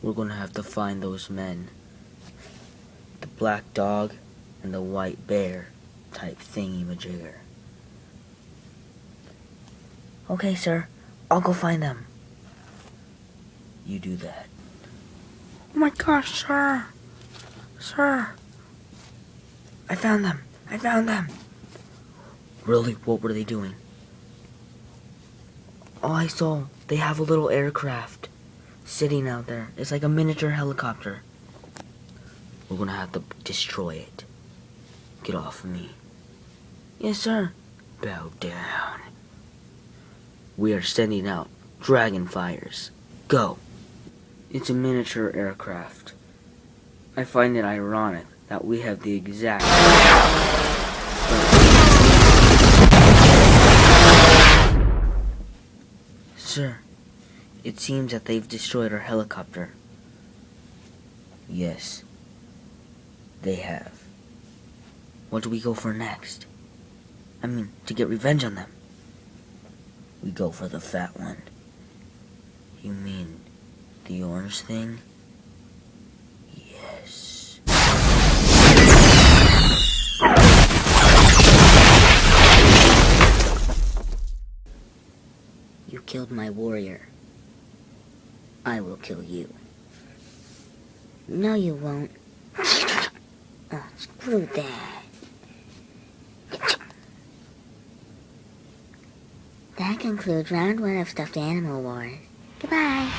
We're gonna have to find those men. The black dog and the white bear type thingy-majigger. Okay, sir. I'll go find them. You do that. Oh my gosh, sir! Sir! I found them! I found them! Really? What were they doing? Oh, I saw. They have a little aircraft sitting out there. It's like a miniature helicopter. We're gonna have to destroy it. Get off of me. Yes, sir. Bow down. We are sending out dragon fires. Go. It's a miniature aircraft. I find it ironic that we have the exact... Sir, it seems that they've destroyed our helicopter. Yes, they have. What do we go for next? I mean, to get revenge on them. We go for the fat one. You mean the orange thing? Yes. You killed my warrior. I will kill you. No, you won't. Oh, screw that. That concludes round 1 of Stuffed Animal Wars. Goodbye.